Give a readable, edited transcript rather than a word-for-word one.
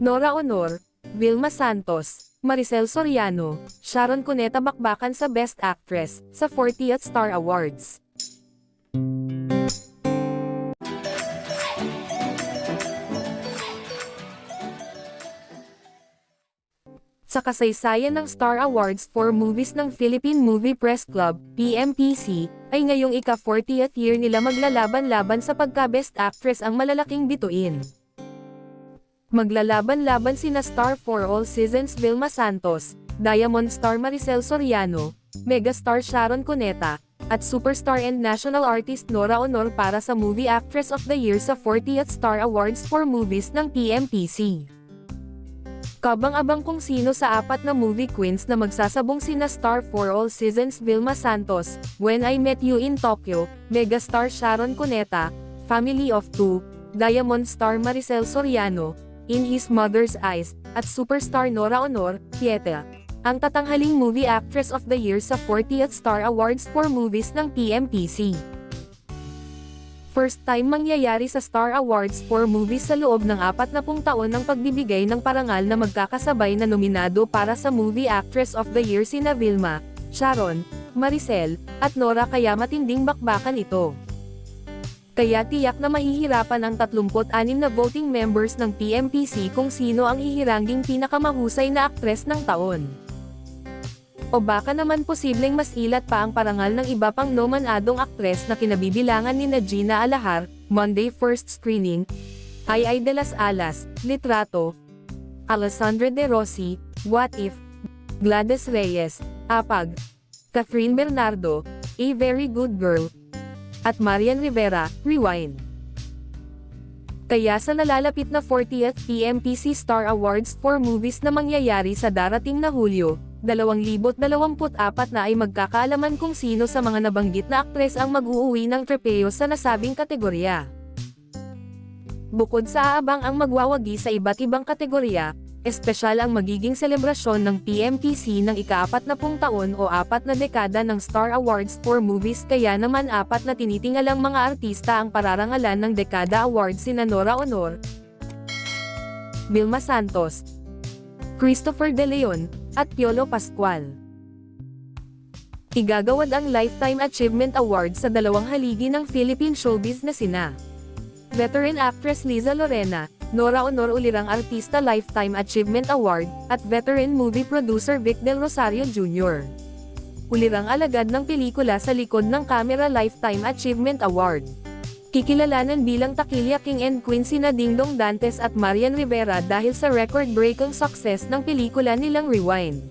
Nora Honor, Vilma Santos, Maricel Soriano, Sharon Cuneta bakbakan sa Best Actress sa 40th Star Awards. Sa kasaysayan ng Star Awards for Movies ng Philippine Movie Press Club, PMPC, ay ngayong ika-40th year nila maglalaban-laban sa pagka-Best Actress ang malalaking bituin. Maglalaban-laban sina Star for All Seasons Vilma Santos, Diamond Star Maricel Soriano, Megastar Sharon Cuneta, at Superstar and National Artist Nora Honor para sa Movie Actress of the Year sa 40th Star Awards for Movies ng PMPC. Kabang-abang kung sino sa apat na movie queens na magsasabong sina Star for All Seasons Vilma Santos, When I Met You in Tokyo, Megastar Sharon Cuneta, Family of Two, Diamond Star Maricel Soriano, In His Mother's Eyes, at Superstar Nora Honor, Pieta, ang tatanghaling Movie Actress of the Year sa 40th Star Awards for Movies ng PMPC. First time mangyayari sa Star Awards for Movies sa loob ng 40 taon ng pagbibigay ng parangal na magkakasabay na nominado para sa Movie Actress of the Year sina Vilma, Sharon, Maricel, at Nora kaya matinding bakbakan ito. Kaya tiyak na mahihirapan ang 36 na voting members ng PMPC kung sino ang hihirangging pinakamahusay na aktres ng taon. O baka naman posibleng mas ilat pa ang parangal ng iba pang nominadong aktres na kinabibilangan ni Gina Alahar, Monday First Screening, Ay de las Alas, Litrato, Alessandra De Rossi, What If, Gladys Reyes, Apag, Catherine Bernardo, A Very Good Girl, at Marian Rivera, Rewind. Kaya sa nalalapit na 40th PMPC Star Awards for Movies na mangyayari sa darating na Hulyo, 2024 na ay magkakaalaman kung sino sa mga nabanggit na aktres ang mag-uuwi ng trepeo sa nasabing kategorya. Bukod sa aabang ang magwawagi sa iba't ibang kategorya, espesyal ang magiging selebrasyon ng PMPC ng ika-40 taon o 4 na dekada ng Star Awards for Movies kaya naman 4 na tinitingalang mga artista ang pararangalan ng Dekada Awards sina Nora Honor, Vilma Santos, Christopher De Leon, at Piolo Pascual. Igagawad ang Lifetime Achievement Award sa dalawang haligi ng Philippine Showbiz na sina Veteran Actress Liza Lorena, Nora Honor Ulirang Artista Lifetime Achievement Award, at Veteran Movie Producer Vic Del Rosario Jr. Ulirang alagad ng pelikula sa likod ng kamera Lifetime Achievement Award. Kikilalanan bilang Takilya King and Queen sina Dingdong Dantes at Marian Rivera dahil sa record-breaking success ng pelikula nilang Rewind.